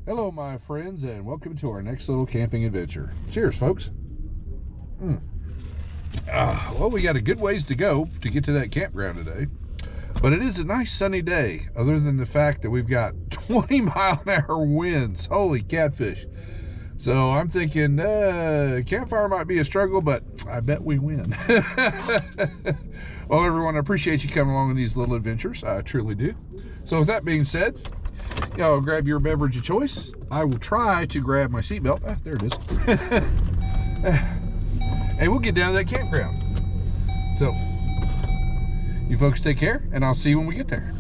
Hello, my friends, and welcome to our next little camping adventure. Cheers, folks. Well, we got a good ways to go to get to that campground today, but it is a nice sunny day, other than the fact that we've got 20-mile-an-hour winds. Holy catfish. So I'm thinking campfire might be a struggle, but I bet we win. Well, everyone, I appreciate you coming along on these little adventures. I truly do. So with that being said, y'all grab your beverage of choice. I will try to grab my seatbelt. There it is. And we'll get down to that campground. So, you folks take care, and I'll see you when we get there.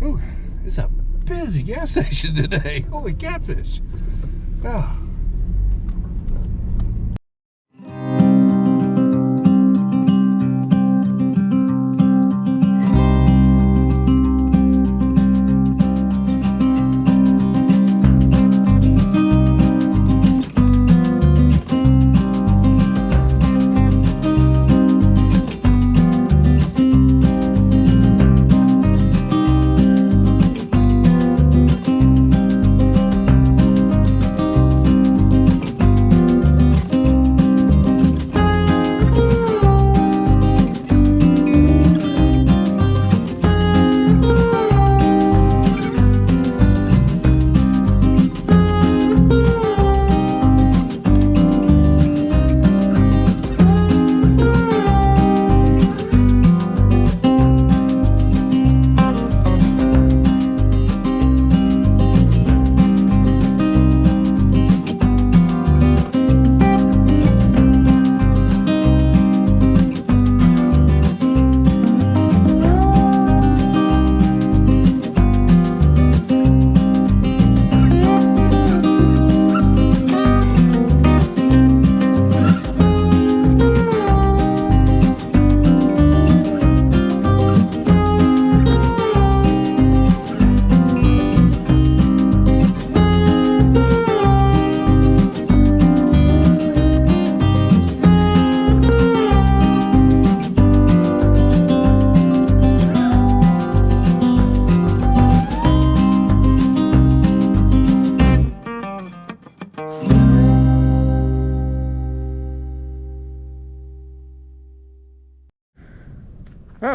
Ooh, it's a busy gas station today. Holy catfish. Oh.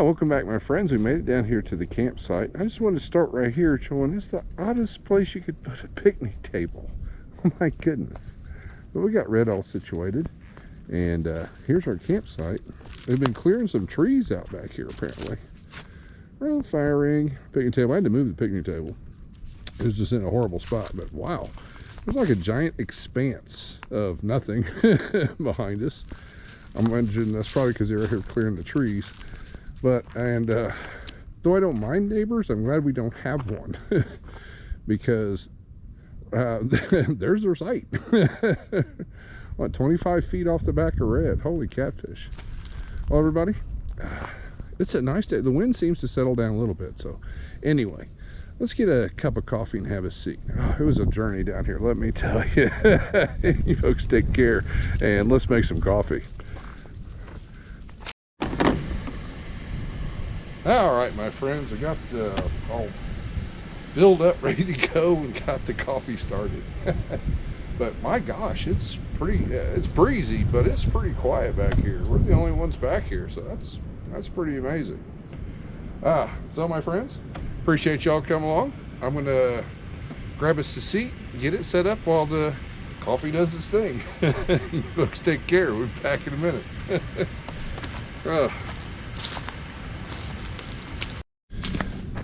Welcome back, my friends. We made it down here to the campsite. I just wanted to start right here showing it's the oddest place you could put a picnic table. Oh my goodness. But we got red all situated, and here's our campsite. They've been clearing some trees out back here apparently. Well, fire ring, picnic table. I had to move the picnic table. It was just in a horrible spot, but wow. There's like a giant expanse of nothing behind us. I'm imagining that's probably because they're here clearing the trees. But, though I don't mind neighbors, I'm glad we don't have one. Because there's their site. What, 25 feet off the back of red? Holy catfish. Well, everybody, it's a nice day. The wind seems to settle down a little bit. So, anyway, let's get a cup of coffee and have a seat. Oh, it was a journey down here, let me tell you. You folks take care, and let's make some coffee. All right, my friends, I got all filled up, ready to go, and got the coffee started. But my gosh, it's breezy, but it's pretty quiet back here. We're the only ones back here, so that's pretty amazing. So my friends, appreciate y'all coming along. I'm gonna grab us a seat, get it set up while the coffee does its thing. You folks take care. We'll be back in a minute.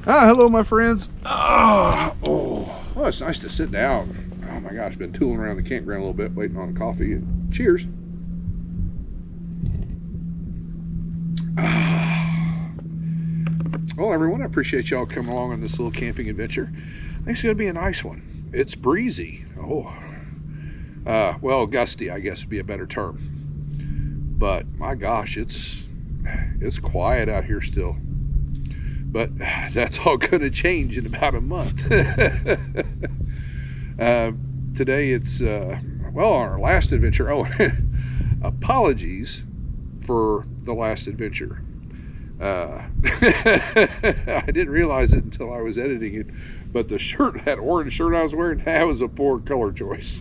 Hello, my friends. Well, it's nice to sit down. Oh my gosh, been tooling around the campground a little bit, waiting on coffee. And cheers. Well, everyone, I appreciate y'all coming along on this little camping adventure. I think it's going to be a nice one. It's breezy. Well, gusty, I guess would be a better term. But my gosh, it's quiet out here still. But that's all going to change in about a month. Today it's, well, our last adventure. Apologies for the last adventure. I didn't realize it until I was editing it, but the shirt, that orange shirt I was wearing, that was a poor color choice.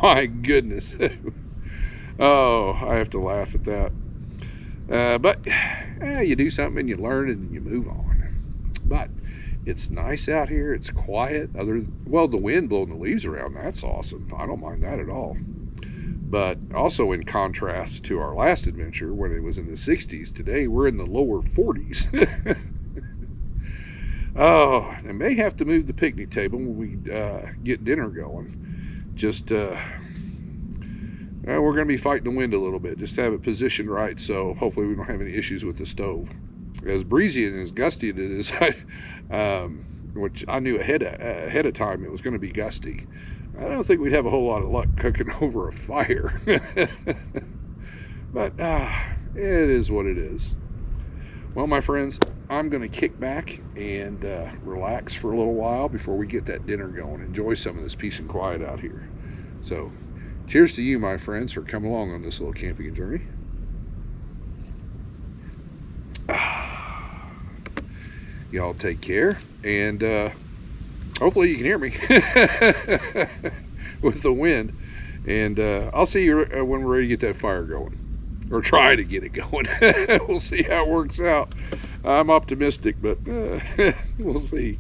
My goodness. Oh, I have to laugh at that. But you do something and you learn and you move on. But it's nice out here. It's quiet. Well, the wind blowing the leaves around, that's awesome. I don't mind that at all. But also in contrast to our last adventure when it was in the 60s, today we're in the lower 40s. Oh, I may have to move the picnic table when we get dinner going. Just, we're going to be fighting the wind a little bit, just to have it positioned right, so hopefully we don't have any issues with the stove. As breezy and as gusty it is, which I knew ahead of time it was going to be gusty. I don't think we'd have a whole lot of luck cooking over a fire. But it is what it is. Well, my friends, I'm going to kick back and relax for a little while before we get that dinner going. Enjoy some of this peace and quiet out here. So, cheers to you, my friends, for coming along on this little camping journey. Y'all take care, and hopefully you can hear me with the wind. And I'll see you when we're ready to get that fire going, or try to get it going. We'll see how it works out. I'm optimistic, but we'll see.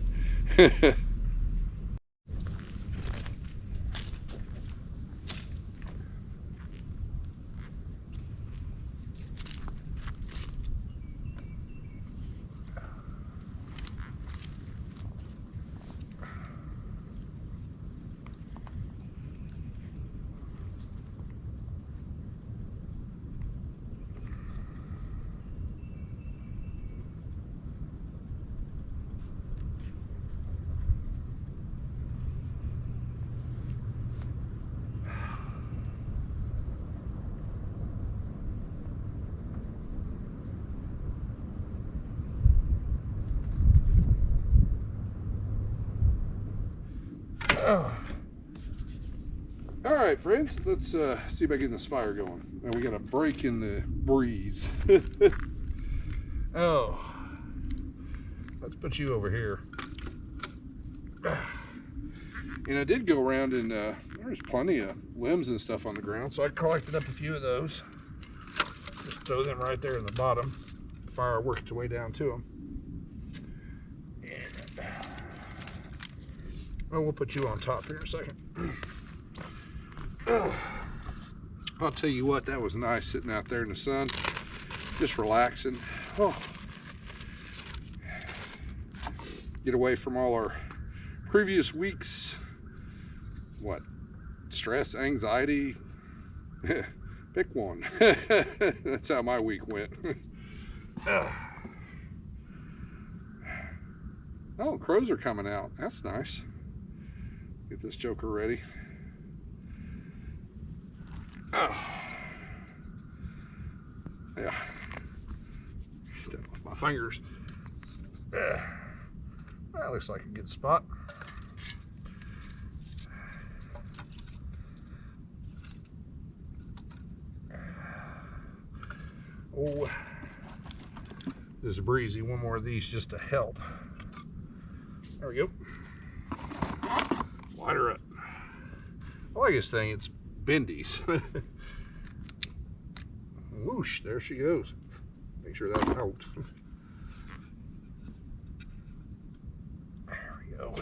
All right, friends, let's see about getting this fire going. Now we got a break in the breeze. Oh, let's put you over here. And I did go around and there's plenty of limbs and stuff on the ground, so I collected up a few of those. Just throw them right there in the bottom. The fire worked its way down to them. And, well, we'll put you on top here in a second. I'll tell you what, that was nice sitting out there in the sun, just relaxing. Oh, get away from all our previous weeks. What? Stress, anxiety? Pick one. That's how my week went. Oh, crows are coming out. That's nice. Get this joker ready. Oh. Yeah. Get that off my fingers. That looks like a good spot. Oh, this is breezy. One more of these just to help. There we go. Light her up. I like this thing. It's bendies. Whoosh, there she goes. Make sure that's out. There we go.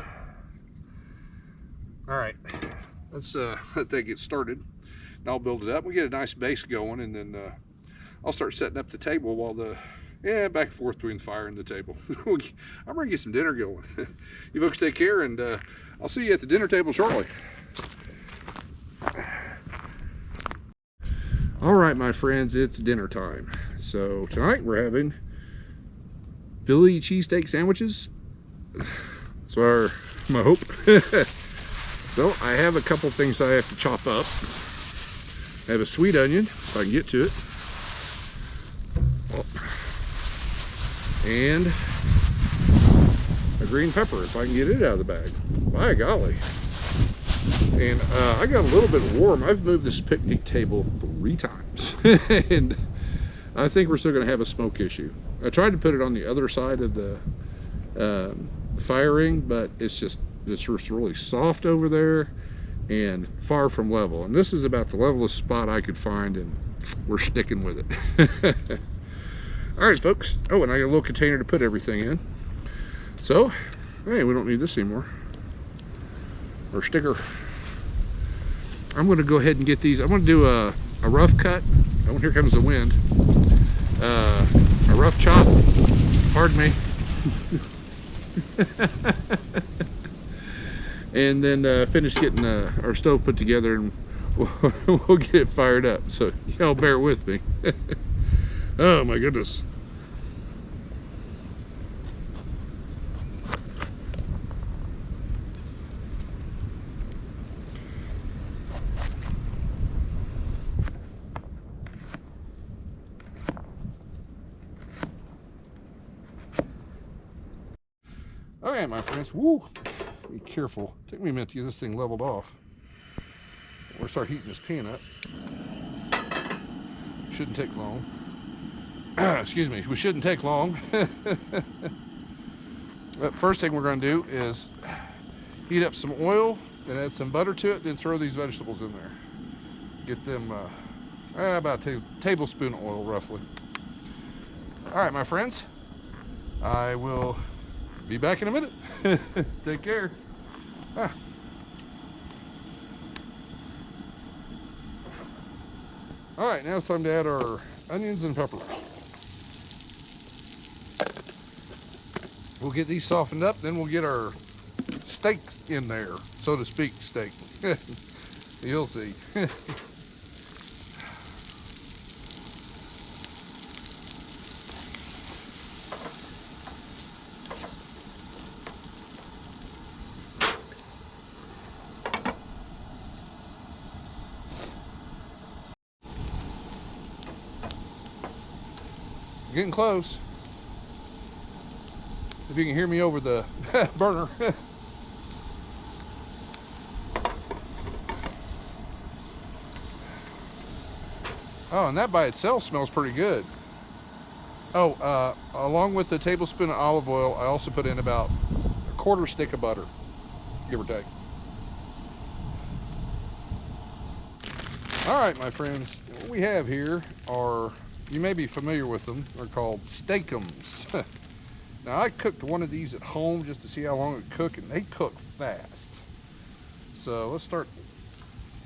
All right, let's let that get started. And I'll build it up. We get a nice base going, and then I'll start setting up the table while back and forth between the fire and the table. I'm ready to get some dinner going. You folks take care, and I'll see you at the dinner table shortly. All right, my friends, it's dinner time. So tonight we're having Philly cheesesteak sandwiches. That's my hope. So I have a couple things I have to chop up. I have a sweet onion, if I can get to it. Oh. And a green pepper, if I can get it out of the bag. By golly. And I got a little bit warm. I've moved this picnic table 3 times. And I think we're still going to have a smoke issue. I tried to put it on the other side of the fire ring, but it's just really soft over there and far from level. And this is about the levelest spot I could find, and we're sticking with it. All right, folks. Oh, and I got a little container to put everything in. So, hey, we don't need this anymore. Or sticker. I'm going to go ahead and get these. I'm going to do a rough cut. Oh, here comes the wind. A rough chop. Pardon me. And then finish getting our stove put together, and we'll get it fired up. So y'all bear with me. Oh my goodness. Okay, my friends. Woo! Be careful. Take me a minute to get this thing leveled off. We'll start heating this pan up. Shouldn't take long. Excuse me. We shouldn't take long. But first thing we're going to do is heat up some oil and add some butter to it. Then throw these vegetables in there. Get them about a tablespoon of oil, roughly. All right, my friends. I will be back in a minute. Take care. All right, now it's time to add our onions and peppers. We'll get these softened up, then we'll get our steak in there, so to speak, steak. You'll see. Getting close. If you can hear me over the burner. Oh, and that by itself smells pretty good. Oh, along with the tablespoon of olive oil, I also put in about a quarter stick of butter, give or take. All right, my friends, what we have here are, you may be familiar with them, they're called steakums. Now, I cooked one of these at home just to see how long it cooked, and they cook fast. So let's start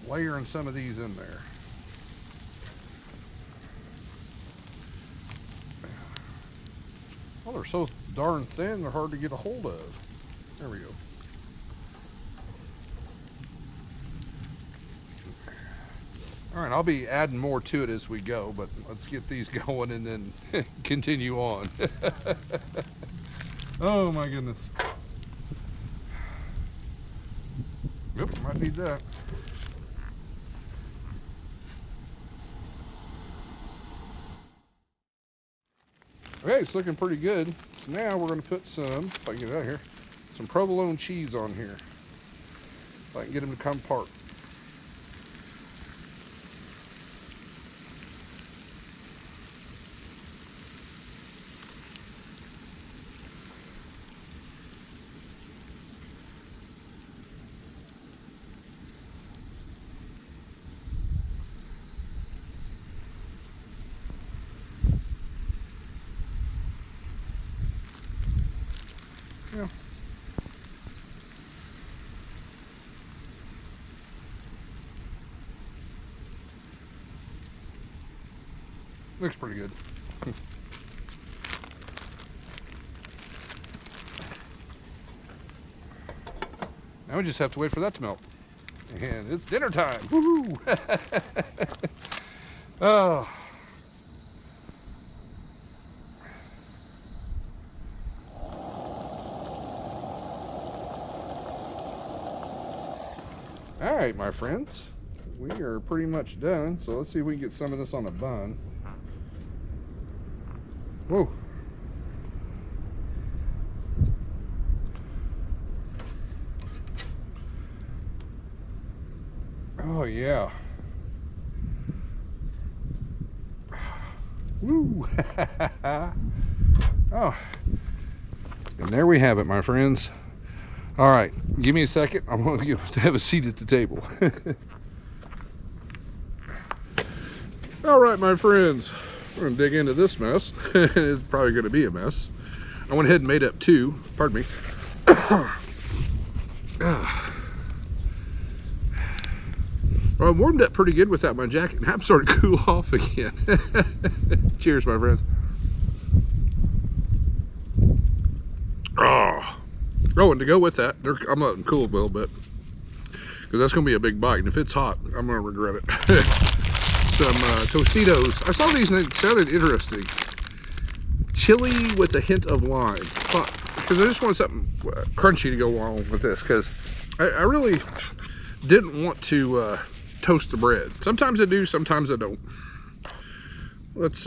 layering some of these in there. Well, they're so darn thin, they're hard to get a hold of. There we go. All right, I'll be adding more to it as we go, but let's get these going and then continue on. Oh my goodness. Yep, might need that. Okay, it's looking pretty good. So now we're going to put some, if I can get it out of here, some provolone cheese on here. If I can get them to come apart. Yeah. Looks pretty good. Now we just have to wait for that to melt. And it's dinner time. Woohoo! Oh. All right, my friends, we are pretty much done. So let's see if we can get some of this on a bun. Whoa. Oh yeah. Woo! Oh, and there we have it, my friends. All right, give me a second. I'm going to have a seat at the table. All right, my friends, we're going to dig into this mess. It's probably going to be a mess. I went ahead and made up two. Pardon me. Well, I warmed up pretty good without my jacket, and I'm starting to cool off again. Cheers, my friends. Oh, and to go with that, I'm letting cool a little bit, because that's going to be a big bite, and if it's hot, I'm going to regret it. Some Tostitos. I saw these and they sounded interesting. Chili with a hint of lime. Because I just want something crunchy to go along with this, because I really didn't want to toast the bread. Sometimes I do, sometimes I don't. Let's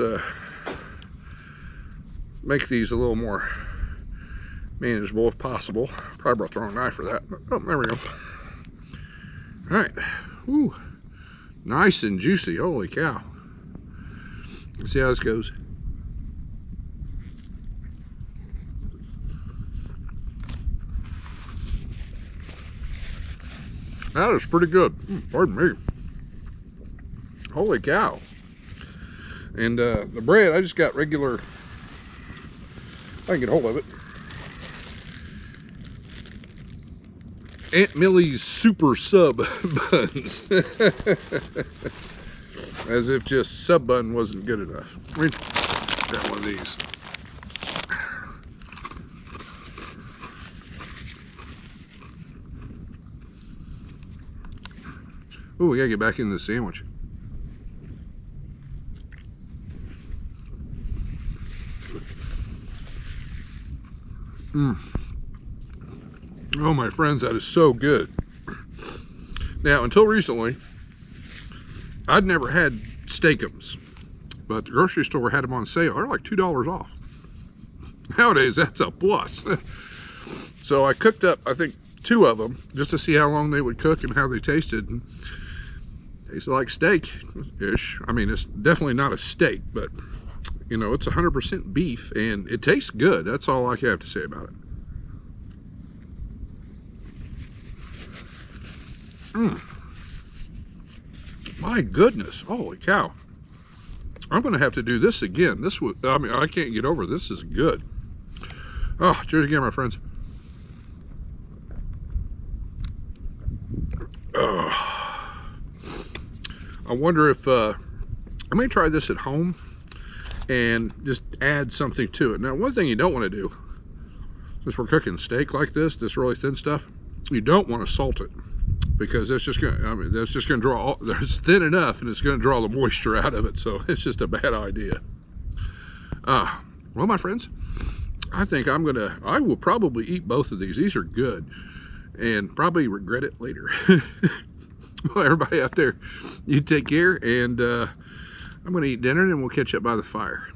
make these a little more manageable if possible. Probably brought the wrong knife for that. Oh, there we go. All right. Ooh, nice and juicy. Holy cow. Let's see how this goes. That is pretty good. Pardon me. Holy cow. And the bread, I just got regular, I can get a hold of it, Aunt Millie's Super Sub Buns. As if just sub bun wasn't good enough. Let me grab one of these. Oh, we gotta get back into the sandwich. Oh, my friends, that is so good. Now, until recently, I'd never had steakums, but the grocery store had them on sale. They're like $2 off. Nowadays, that's a plus. So I cooked up, I think, 2 of them just to see how long they would cook and how they tasted. And tasted like steak-ish. I mean, it's definitely not a steak, but you know, it's 100% beef, and it tastes good. That's all I have to say about it. My goodness, holy cow. I'm gonna have to do this again. This was, I mean, I can't get over it. This is good. Oh, cheers again, my friends. I wonder if I may try this at home and just add something to it. Now, one thing you don't want to do, since we're cooking steak like this really thin stuff, you don't want to salt it, because that's just gonna, I mean, that's just gonna draw, it's thin enough and it's gonna draw the moisture out of it, so it's just a bad idea. Well, my friends, I think I will probably eat both of these. These are good, and probably regret it later. Well, everybody out there, you take care, and I'm gonna eat dinner, and we'll catch up by the fire.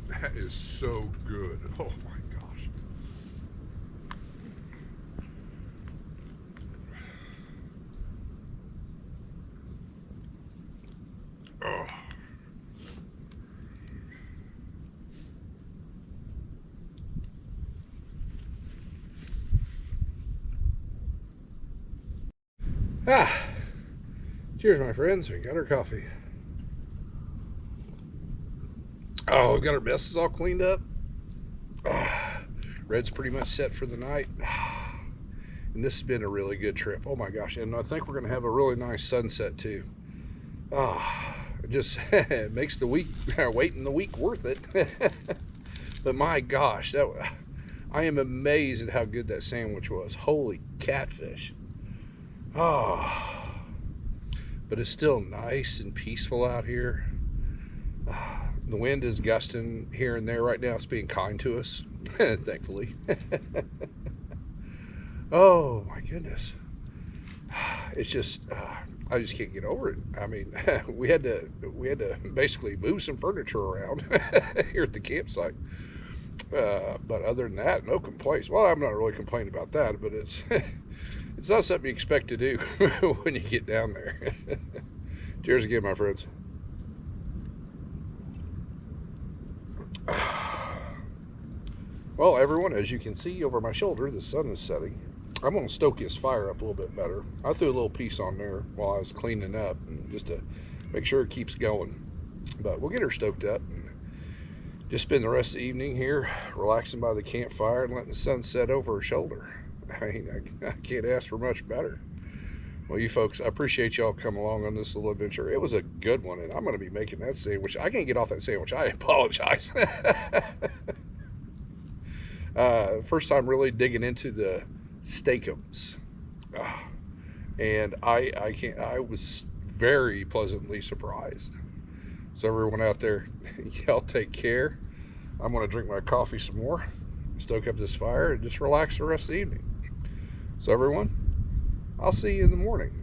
That is so good. Oh my gosh. Oh. Cheers, my friends. We got our coffee. Oh, we got our messes all cleaned up. Red's pretty much set for the night. And this has been a really good trip. Oh my gosh. And I think we're going to have a really nice sunset too. It just it makes the week, waiting the week worth it. But my gosh, I am amazed at how good that sandwich was. Holy catfish. But it's still nice and peaceful out here. The wind is gusting here and there. Right now it's being kind to us, thankfully. Oh my goodness. It's just, I just can't get over it. I mean, we had to basically move some furniture around here at the campsite. But other than that, no complaints. Well, I'm not really complaining about that, but it's it's not something you expect to do when you get down there. Cheers again, my friends. Well, everyone, as you can see over my shoulder, the sun is setting. I'm going to stoke this fire up a little bit better. I threw a little piece on there while I was cleaning up, and just to make sure it keeps going. But we'll get her stoked up and just spend the rest of the evening here relaxing by the campfire and letting the sun set over her shoulder. I mean, I can't ask for much better. Well, you folks, I appreciate y'all coming along on this little adventure. It was a good one, and I'm going to be making that sandwich. I can't get off that sandwich. I apologize. First time really digging into the steakums. And I was very pleasantly surprised. So everyone out there, y'all take care. I'm going to drink my coffee some more, stoke up this fire, and just relax the rest of the evening. So everyone, I'll see you in the morning.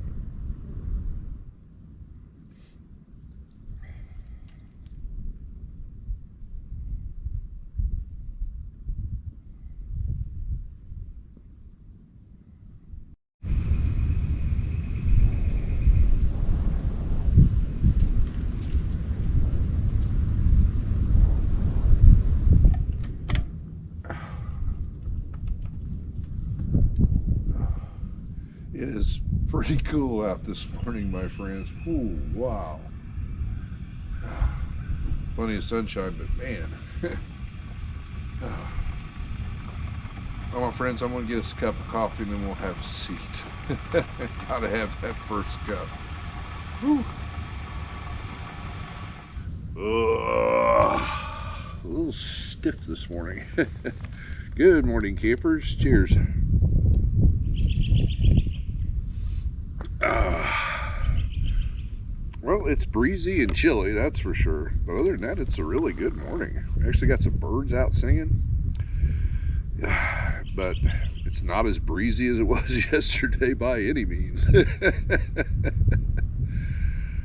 It is pretty cool out this morning, my friends. Ooh, wow. Plenty of sunshine, but man. Well, my friends, I'm going to get us a cup of coffee and then we'll have a seat. Gotta have that first cup. Whew. A little stiff this morning. Good morning, campers. Cheers. Well, it's breezy and chilly, that's for sure. But other than that, it's a really good morning. We actually got some birds out singing. But it's not as breezy as it was yesterday by any means.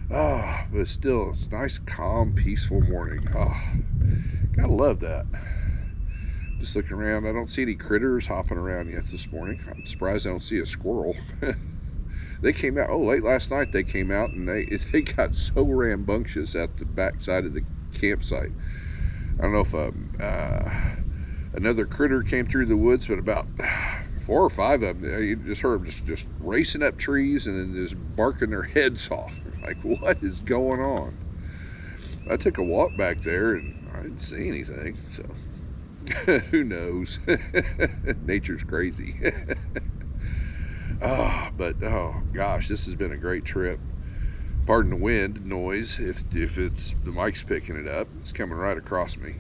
But still, it's a nice, calm, peaceful morning. Gotta love that. Just looking around, I don't see any critters hopping around yet this morning. I'm surprised I don't see a squirrel. They came out, late last night they came out and they got so rambunctious at the back side of the campsite. I don't know if another critter came through the woods, but about 4 or 5 of them, you just heard them just racing up trees and then just barking their heads off. Like, what is going on? I took a walk back there and I didn't see anything, so who knows? Nature's crazy. But oh gosh, this has been a great trip. Pardon the wind noise if it's the mic's picking it up. It's coming right across me,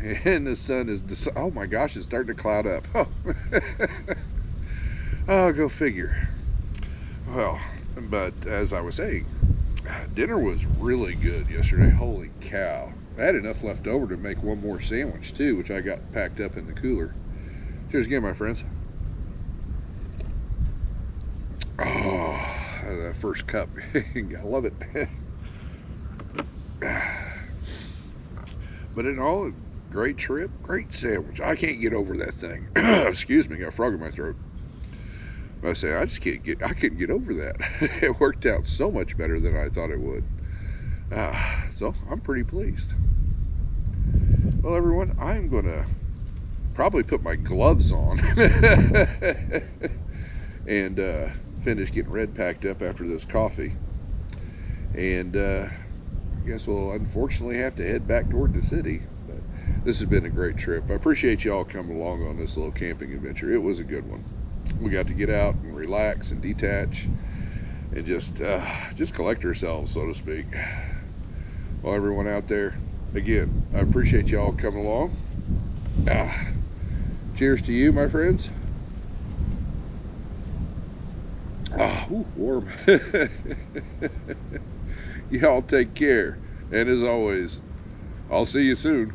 and the sun is, oh my gosh, it's starting to cloud up. Oh, go figure. Well, but as I was saying, dinner was really good yesterday. Holy cow, I had enough left over to make one more sandwich too, which I got packed up in the cooler. Cheers again, my friends. Oh, that first cup. I love it. But in all, great trip, great sandwich. I can't get over that thing. Excuse me, got a frog in my throat. But I say, I couldn't get over that. It worked out so much better than I thought it would. So I'm pretty pleased. Well, everyone, I'm going to probably put my gloves on and finish getting Red packed up after this coffee, and I guess we'll unfortunately have to head back toward the city. But this has been a great trip. I appreciate y'all coming along on this little camping adventure. It was a good one. We got to get out and relax and detach and just collect ourselves, so to speak. Well, everyone out there, again, I appreciate y'all coming along. Cheers to you, my friends. Ooh, warm. Y'all take care. And as always, I'll see you soon.